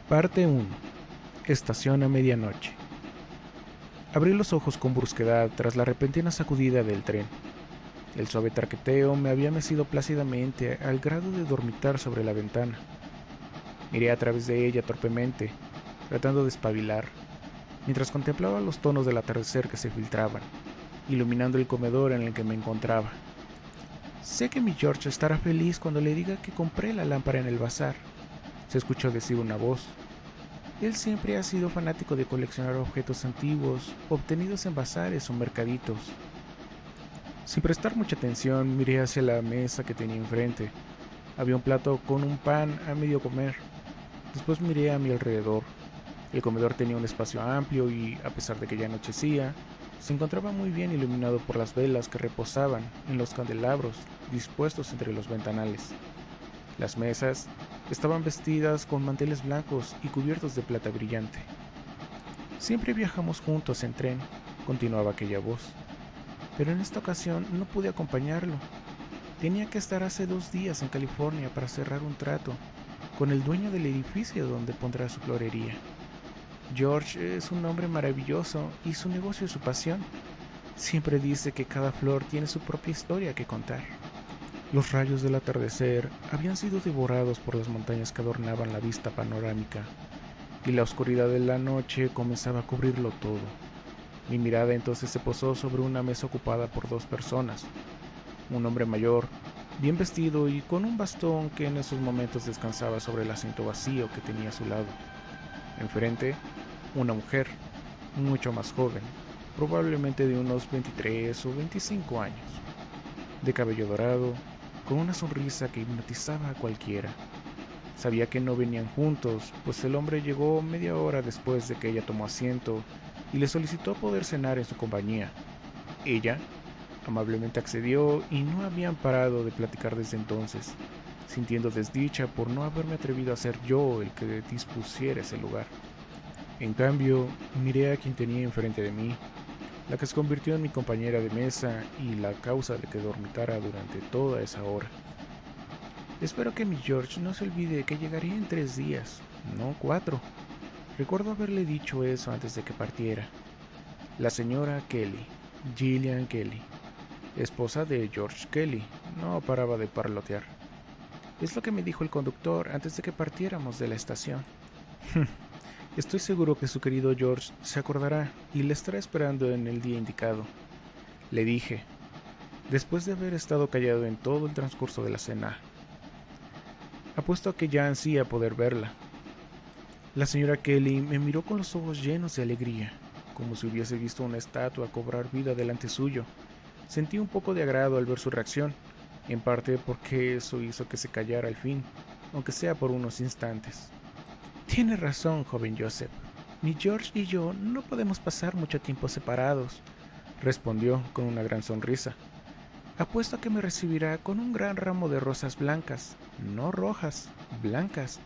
Parte 1. Estación a medianoche. Abrí los ojos con brusquedad tras la repentina sacudida del tren. El suave traqueteo me había mecido plácidamente al grado de dormitar sobre la ventana. Miré a través de ella torpemente, tratando de espabilar, mientras contemplaba los tonos del atardecer que se filtraban, iluminando el comedor en el que me encontraba. Sé que mi George estará feliz cuando le diga que compré la lámpara en el bazar, se escuchó decir una voz. Él siempre ha sido fanático de coleccionar objetos antiguos, obtenidos en bazares o mercaditos. Sin prestar mucha atención, miré hacia la mesa que tenía enfrente. Había un plato con un pan a medio comer. Después miré a mi alrededor. El comedor tenía un espacio amplio y, a pesar de que ya anochecía, se encontraba muy bien iluminado por las velas que reposaban en los candelabros dispuestos entre los ventanales. Las mesas estaban vestidas con manteles blancos y cubiertos de plata brillante. Siempre viajamos juntos en tren, continuaba aquella voz, pero en esta ocasión no pude acompañarlo. Tenía que estar hace 2 días en California para cerrar un trato con el dueño del edificio donde pondrá su florería. George es un hombre maravilloso y su negocio es su pasión. Siempre dice que cada flor tiene su propia historia que contar. Los rayos del atardecer habían sido devorados por las montañas que adornaban la vista panorámica, y la oscuridad de la noche comenzaba a cubrirlo todo. Mi mirada entonces se posó sobre una mesa ocupada por 2 personas, un hombre mayor, bien vestido y con un bastón que en esos momentos descansaba sobre el asiento vacío que tenía a su lado. Enfrente, una mujer, mucho más joven, probablemente de unos 23 o 25 años, de cabello dorado, con una sonrisa que hipnotizaba a cualquiera. Sabía que no venían juntos, pues el hombre llegó media hora después de que ella tomó asiento y le solicitó poder cenar en su compañía. Ella amablemente accedió y no habían parado de platicar desde entonces, sintiendo desdicha por no haberme atrevido a ser yo el que dispusiera ese lugar. En cambio, miré a quien tenía enfrente de mí, la que se convirtió en mi compañera de mesa y la causa de que dormitara durante toda esa hora. Espero que mi George no se olvide que llegaría en 3 días, no 4. Recuerdo haberle dicho eso antes de que partiera. La señora Kelly, Gillian Kelly, esposa de George Kelly, no paraba de parlotear. Es lo que me dijo el conductor antes de que partiéramos de la estación. Estoy seguro que su querido George se acordará y le estará esperando en el día indicado, le dije, después de haber estado callado en todo el transcurso de la cena. Apuesto a que ya ansía poder verla. La señora Kelly me miró con los ojos llenos de alegría, como si hubiese visto una estatua cobrar vida delante suyo. Sentí un poco de agrado al ver su reacción, en parte porque eso hizo que se callara al fin, aunque sea por unos instantes. Tiene razón, joven Joseph. Mi George y yo no podemos pasar mucho tiempo separados, respondió con una gran sonrisa. Apuesto a que me recibirá con un gran ramo de rosas blancas, no rojas, blancas,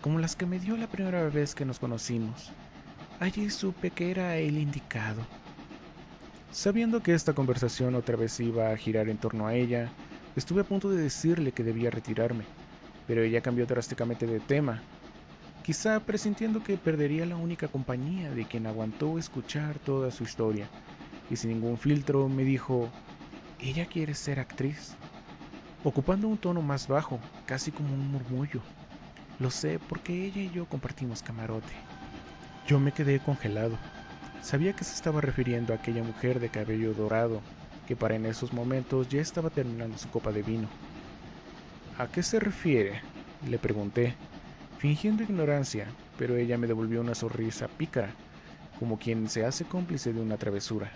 como las que me dio la primera vez que nos conocimos. Allí supe que era el indicado. Sabiendo que esta conversación otra vez iba a girar en torno a ella, estuve a punto de decirle que debía retirarme, pero ella cambió drásticamente de tema, quizá presintiendo que perdería la única compañía de quien aguantó escuchar toda su historia, y sin ningún filtro me dijo: «Ella quiere ser actriz», ocupando un tono más bajo, casi como un murmullo. Lo sé porque ella y yo compartimos camarote. Yo me quedé congelado. Sabía que se estaba refiriendo a aquella mujer de cabello dorado, que para en esos momentos ya estaba terminando su copa de vino. «¿A qué se refiere?», le pregunté, fingiendo ignorancia, pero ella me devolvió una sonrisa pícara, como quien se hace cómplice de una travesura.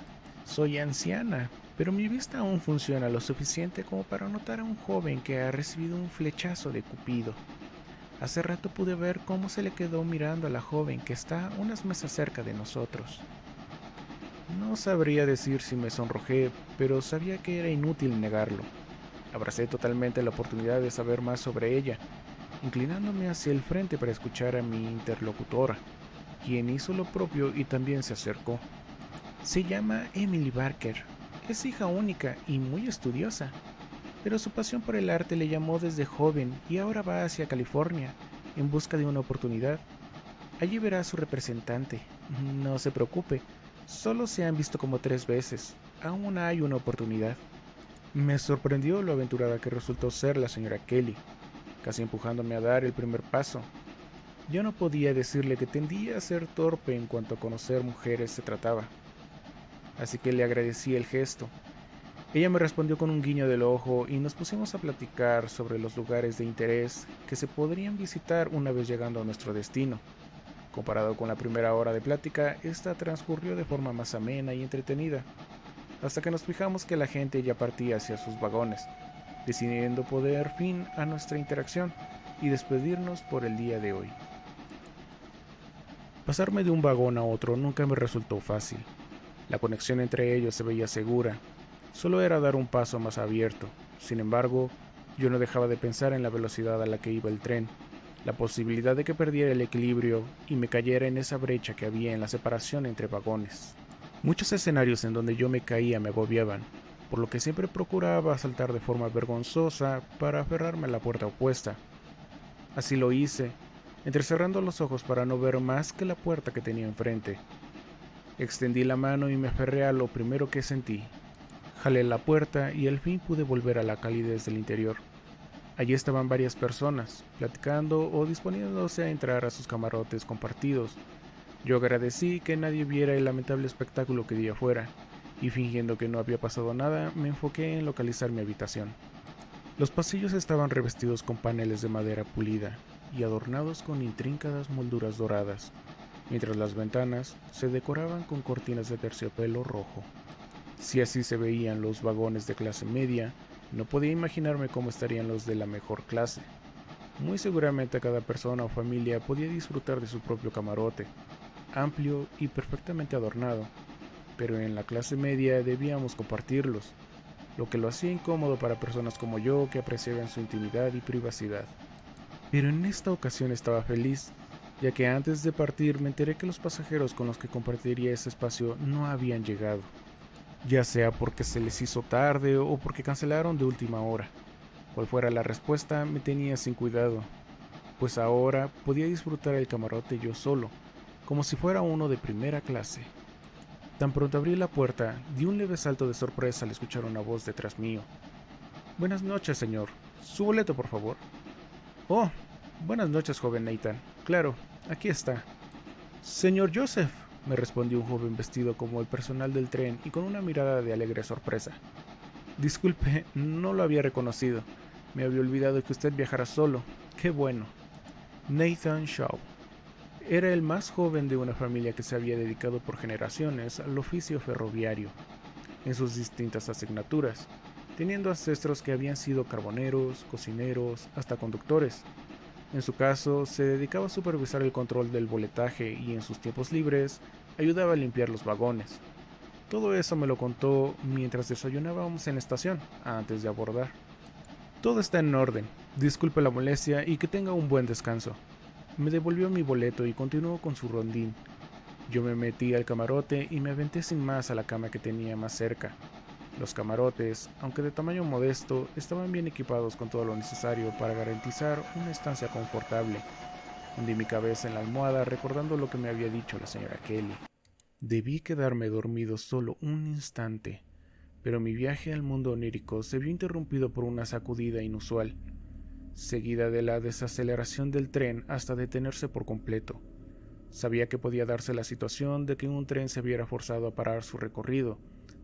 «Soy anciana, pero mi vista aún funciona lo suficiente como para notar a un joven que ha recibido un flechazo de Cupido. Hace rato pude ver cómo se le quedó mirando a la joven que está unas mesas cerca de nosotros». No sabría decir si me sonrojé, pero sabía que era inútil negarlo. Abracé totalmente la oportunidad de saber más sobre ella, inclinándome hacia el frente para escuchar a mi interlocutora, quien hizo lo propio y también se acercó. Se llama Emily Barker, es hija única y muy estudiosa, pero su pasión por el arte le llamó desde joven y ahora va hacia California en busca de una oportunidad. Allí verá a su representante. No se preocupe, solo se han visto como 3 veces. Aún hay una oportunidad. Me sorprendió lo aventurada que resultó ser la señora Kelly, casi empujándome a dar el primer paso. Yo no podía decirle que tendía a ser torpe en cuanto a conocer mujeres se trataba, así que le agradecí el gesto. Ella me respondió con un guiño del ojo y nos pusimos a platicar sobre los lugares de interés que se podrían visitar una vez llegando a nuestro destino. Comparado con la primera hora de plática, esta transcurrió de forma más amena y entretenida, hasta que nos fijamos que la gente ya partía hacia sus vagones, decidiendo poner fin a nuestra interacción y despedirnos por el día de hoy. Pasarme de un vagón a otro nunca me resultó fácil. La conexión entre ellos se veía segura. Solo era dar un paso más abierto. Sin embargo, yo no dejaba de pensar en la velocidad a la que iba el tren, la posibilidad de que perdiera el equilibrio y me cayera en esa brecha que había en la separación entre vagones. Muchos escenarios en donde yo me caía me agobiaban, por lo que siempre procuraba saltar de forma vergonzosa para aferrarme a la puerta opuesta. Así lo hice, entrecerrando los ojos para no ver más que la puerta que tenía enfrente. Extendí la mano y me aferré a lo primero que sentí. Jalé la puerta y al fin pude volver a la calidez del interior. Allí estaban varias personas, platicando o disponiéndose a entrar a sus camarotes compartidos. Yo agradecí que nadie viera el lamentable espectáculo que di afuera, y fingiendo que no había pasado nada, me enfoqué en localizar mi habitación. Los pasillos estaban revestidos con paneles de madera pulida y adornados con intrincadas molduras doradas, mientras las ventanas se decoraban con cortinas de terciopelo rojo. Si así se veían los vagones de clase media, no podía imaginarme cómo estarían los de la mejor clase. Muy seguramente cada persona o familia podía disfrutar de su propio camarote, amplio y perfectamente adornado, pero en la clase media debíamos compartirlos, lo que lo hacía incómodo para personas como yo que apreciaban su intimidad y privacidad. Pero en esta ocasión estaba feliz, ya que antes de partir me enteré que los pasajeros con los que compartiría ese espacio no habían llegado, ya sea porque se les hizo tarde o porque cancelaron de última hora. Cual fuera la respuesta, me tenía sin cuidado, pues ahora podía disfrutar el camarote yo solo, como si fuera uno de primera clase. Tan pronto abrí la puerta, di un leve salto de sorpresa al escuchar una voz detrás mío. «Buenas noches, señor. Su boleto, por favor». «Oh, buenas noches, joven Nathan. Claro, aquí está». «Señor Joseph», me respondió un joven vestido como el personal del tren y con una mirada de alegre sorpresa. «Disculpe, no lo había reconocido. Me había olvidado que usted viajara solo. Qué bueno». Nathan Shaw. Era el más joven de una familia que se había dedicado por generaciones al oficio ferroviario, en sus distintas asignaturas, teniendo ancestros que habían sido carboneros, cocineros, hasta conductores. En su caso, se dedicaba a supervisar el control del boletaje y en sus tiempos libres ayudaba a limpiar los vagones. Todo eso me lo contó mientras desayunábamos en la estación, antes de abordar. «Todo está en orden. Disculpe la molestia y que tenga un buen descanso». Me devolvió mi boleto y continuó con su rondín. Yo me metí al camarote y me aventé sin más a la cama que tenía más cerca. Los camarotes, aunque de tamaño modesto, estaban bien equipados con todo lo necesario para garantizar una estancia confortable. Hundí mi cabeza en la almohada recordando lo que me había dicho la señora Kelly. Debí quedarme dormido solo un instante, pero mi viaje al mundo onírico se vio interrumpido por una sacudida inusual, seguida de la desaceleración del tren hasta detenerse por completo. Sabía que podía darse la situación de que un tren se viera forzado a parar su recorrido,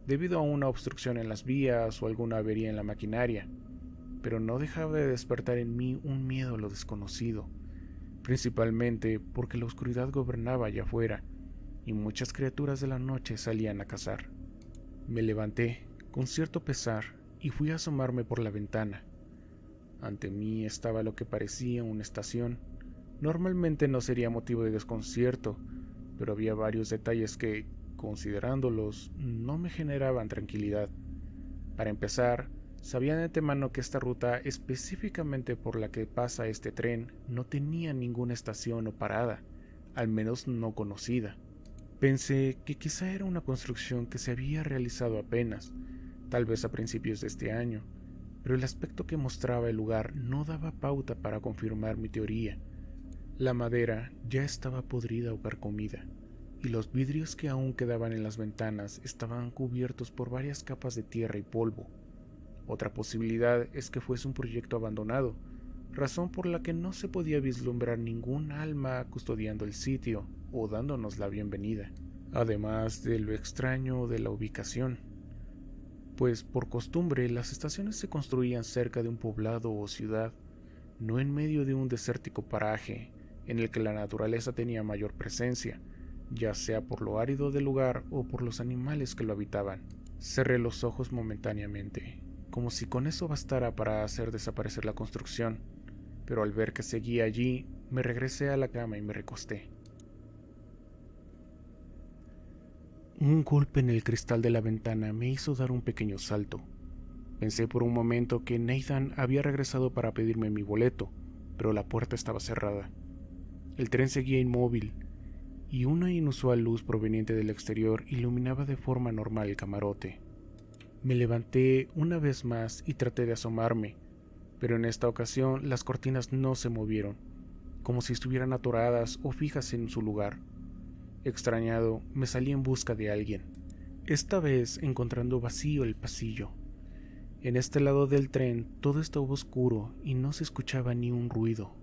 debido a una obstrucción en las vías o alguna avería en la maquinaria, pero no dejaba de despertar en mí un miedo a lo desconocido, principalmente porque la oscuridad gobernaba allá afuera, y muchas criaturas de la noche salían a cazar. Me levanté, con cierto pesar, y fui a asomarme por la ventana. Ante mí estaba lo que parecía una estación. Normalmente no sería motivo de desconcierto, pero había varios detalles que, considerándolos, no me generaban tranquilidad. Para empezar, sabía de antemano que esta ruta específicamente por la que pasa este tren no tenía ninguna estación o parada, al menos no conocida. Pensé que quizá era una construcción que se había realizado apenas, tal vez a principios de este año, pero el aspecto que mostraba el lugar no daba pauta para confirmar mi teoría. La madera ya estaba podrida o carcomida, y los vidrios que aún quedaban en las ventanas estaban cubiertos por varias capas de tierra y polvo. Otra posibilidad es que fuese un proyecto abandonado, razón por la que no se podía vislumbrar ningún alma custodiando el sitio o dándonos la bienvenida, además de lo extraño de la ubicación, pues por costumbre las estaciones se construían cerca de un poblado o ciudad, no en medio de un desértico paraje en el que la naturaleza tenía mayor presencia, ya sea por lo árido del lugar o por los animales que lo habitaban. Cerré los ojos momentáneamente, como si con eso bastara para hacer desaparecer la construcción, pero al ver que seguía allí, me regresé a la cama y me recosté. Un golpe en el cristal de la ventana me hizo dar un pequeño salto. Pensé por un momento que Nathan había regresado para pedirme mi boleto, pero la puerta estaba cerrada. El tren seguía inmóvil, y una inusual luz proveniente del exterior iluminaba de forma normal el camarote. Me levanté una vez más y traté de asomarme, pero en esta ocasión las cortinas no se movieron, como si estuvieran atoradas o fijas en su lugar. Extrañado, me salí en busca de alguien, esta vez encontrando vacío el pasillo. En este lado del tren todo estaba oscuro y no se escuchaba ni un ruido.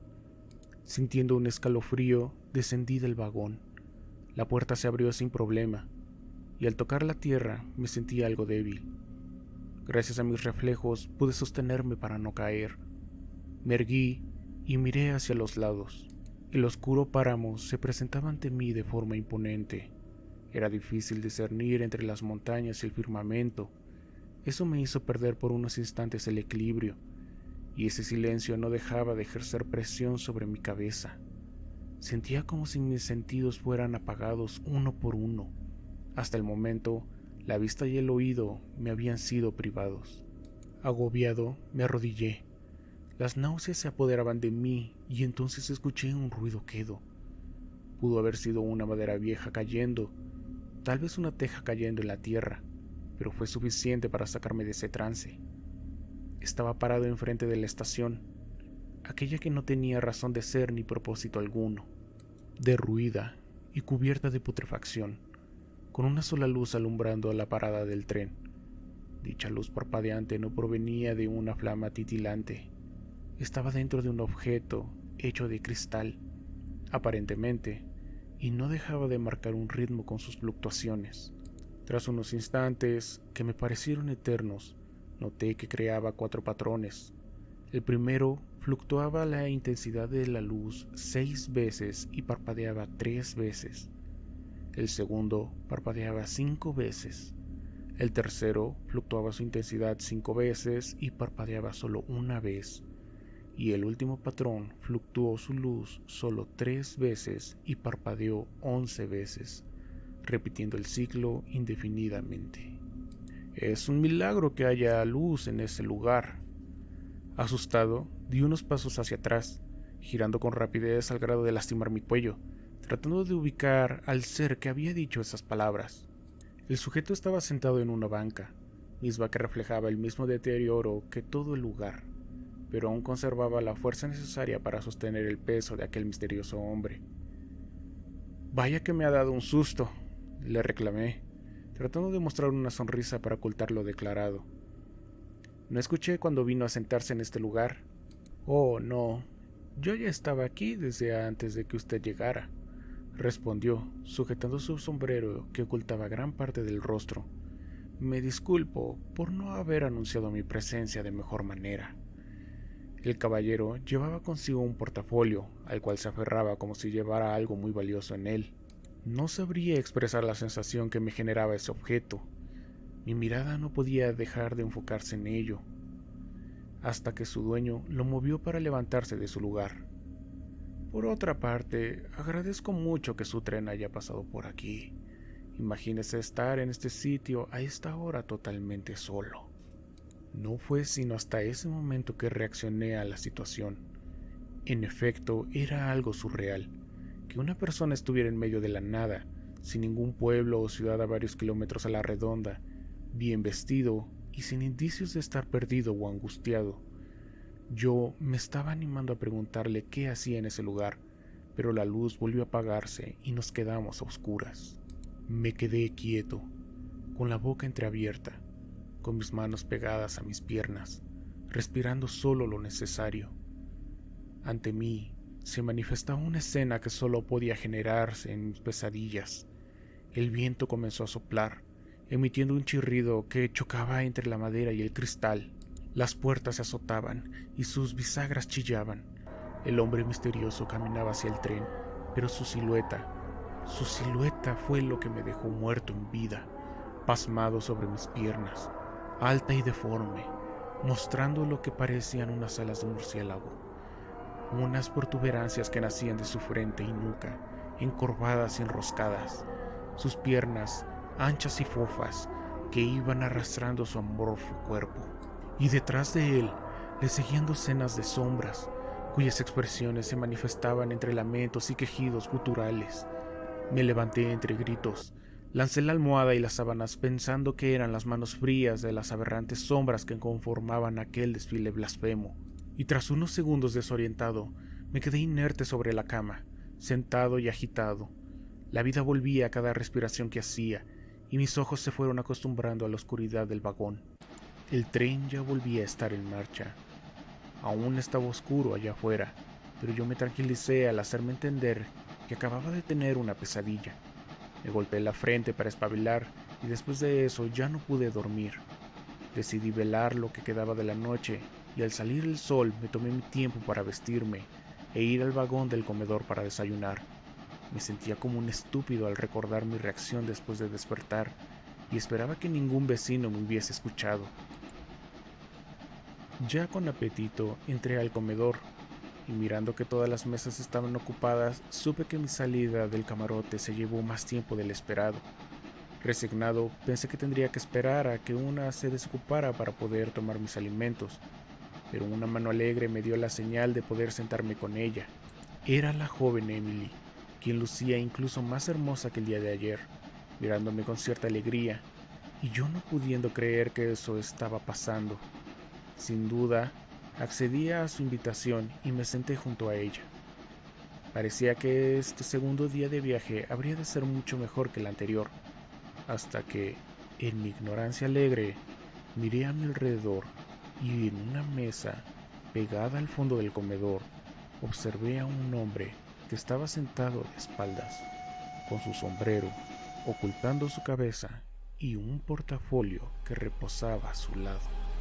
Sintiendo un escalofrío, descendí del vagón. La puerta se abrió sin problema, y al tocar la tierra me sentí algo débil. Gracias a mis reflejos pude sostenerme para no caer. Me erguí y miré hacia los lados. El oscuro páramo se presentaba ante mí de forma imponente. Era difícil discernir entre las montañas y el firmamento. Eso me hizo perder por unos instantes el equilibrio, y ese silencio no dejaba de ejercer presión sobre mi cabeza. Sentía como si mis sentidos fueran apagados uno por uno. Hasta el momento, la vista y el oído me habían sido privados. Agobiado, me arrodillé. Las náuseas se apoderaban de mí y entonces escuché un ruido quedo. Pudo haber sido una madera vieja cayendo, tal vez una teja cayendo en la tierra, pero fue suficiente para sacarme de ese trance. Estaba parado enfrente de la estación, aquella que no tenía razón de ser ni propósito alguno, derruida y cubierta de putrefacción, con una sola luz alumbrando a la parada del tren. Dicha luz parpadeante no provenía de una flama titilante, estaba dentro de un objeto hecho de cristal, aparentemente, y no dejaba de marcar un ritmo con sus fluctuaciones. Tras unos instantes, que me parecieron eternos, noté que creaba 4 patrones. El primero fluctuaba la intensidad de la luz 6 veces y parpadeaba 3 veces. El segundo parpadeaba 5 veces. El tercero fluctuaba su intensidad 5 veces y parpadeaba solo una vez. Y el último patrón fluctuó su luz solo 3 veces y parpadeó 11 veces, repitiendo el ciclo indefinidamente. Es un milagro que haya luz en ese lugar. Asustado, di unos pasos hacia atrás, girando con rapidez al grado de lastimar mi cuello, tratando de ubicar al ser que había dicho esas palabras. El sujeto estaba sentado en una banca, misma que reflejaba el mismo deterioro que todo el lugar, pero aún conservaba la fuerza necesaria para sostener el peso de aquel misterioso hombre. «Vaya que me ha dado un susto», le reclamé, tratando de mostrar una sonrisa para ocultar lo declarado. «¿No escuché cuando vino a sentarse en este lugar?» «Oh, no, yo ya estaba aquí desde antes de que usted llegara», respondió, sujetando su sombrero que ocultaba gran parte del rostro. «Me disculpo por no haber anunciado mi presencia de mejor manera». El caballero llevaba consigo un portafolio, al cual se aferraba como si llevara algo muy valioso en él. No sabría expresar la sensación que me generaba ese objeto. Mi mirada no podía dejar de enfocarse en ello, hasta que su dueño lo movió para levantarse de su lugar. «Por otra parte, agradezco mucho que su tren haya pasado por aquí. Imagínese estar en este sitio a esta hora totalmente solo». No fue sino hasta ese momento que reaccioné a la situación. En efecto, era algo surreal, que una persona estuviera en medio de la nada, sin ningún pueblo o ciudad a varios kilómetros a la redonda, bien vestido y sin indicios de estar perdido o angustiado. Yo me estaba animando a preguntarle qué hacía en ese lugar, pero la luz volvió a apagarse y nos quedamos a oscuras. Me quedé quieto, con la boca entreabierta, con mis manos pegadas a mis piernas, respirando solo lo necesario. Ante mí se manifestaba una escena que solo podía generarse en mis pesadillas. El viento comenzó a soplar, emitiendo un chirrido que chocaba entre la madera y el cristal. Las puertas se azotaban y sus bisagras chillaban. El hombre misterioso caminaba hacia el tren, pero su silueta fue lo que me dejó muerto en vida, pasmado sobre mis piernas, alta y deforme, mostrando lo que parecían unas alas de murciélago, unas protuberancias que nacían de su frente y nuca, encorvadas y enroscadas, sus piernas anchas y fofas que iban arrastrando su amorfo cuerpo, y detrás de él le seguían docenas de sombras, cuyas expresiones se manifestaban entre lamentos y quejidos guturales. Me levanté entre gritos, lancé la almohada y las sábanas pensando que eran las manos frías de las aberrantes sombras que conformaban aquel desfile blasfemo, y tras unos segundos desorientado, me quedé inerte sobre la cama, sentado y agitado. La vida volvía a cada respiración que hacía, y mis ojos se fueron acostumbrando a la oscuridad del vagón. El tren ya volvía a estar en marcha. Aún estaba oscuro allá afuera, pero yo me tranquilicé al hacerme entender que acababa de tener una pesadilla. Me golpeé la frente para espabilar y después de eso ya no pude dormir. Decidí velar lo que quedaba de la noche y al salir el sol me tomé mi tiempo para vestirme e ir al vagón del comedor para desayunar. Me sentía como un estúpido al recordar mi reacción después de despertar y esperaba que ningún vecino me hubiese escuchado. Ya con apetito entré al comedor y mirando que todas las mesas estaban ocupadas, supe que mi salida del camarote se llevó más tiempo del esperado. Resignado, pensé que tendría que esperar a que una se desocupara para poder tomar mis alimentos, pero una mano alegre me dio la señal de poder sentarme con ella. Era la joven Emily, quien lucía incluso más hermosa que el día de ayer, mirándome con cierta alegría, y yo no pudiendo creer que eso estaba pasando. Sin duda, accedí a su invitación y me senté junto a ella. Parecía que este segundo día de viaje habría de ser mucho mejor que el anterior, hasta que, en mi ignorancia alegre, miré a mi alrededor y en una mesa, pegada al fondo del comedor, observé a un hombre que estaba sentado de espaldas, con su sombrero ocultando su cabeza y un portafolio que reposaba a su lado.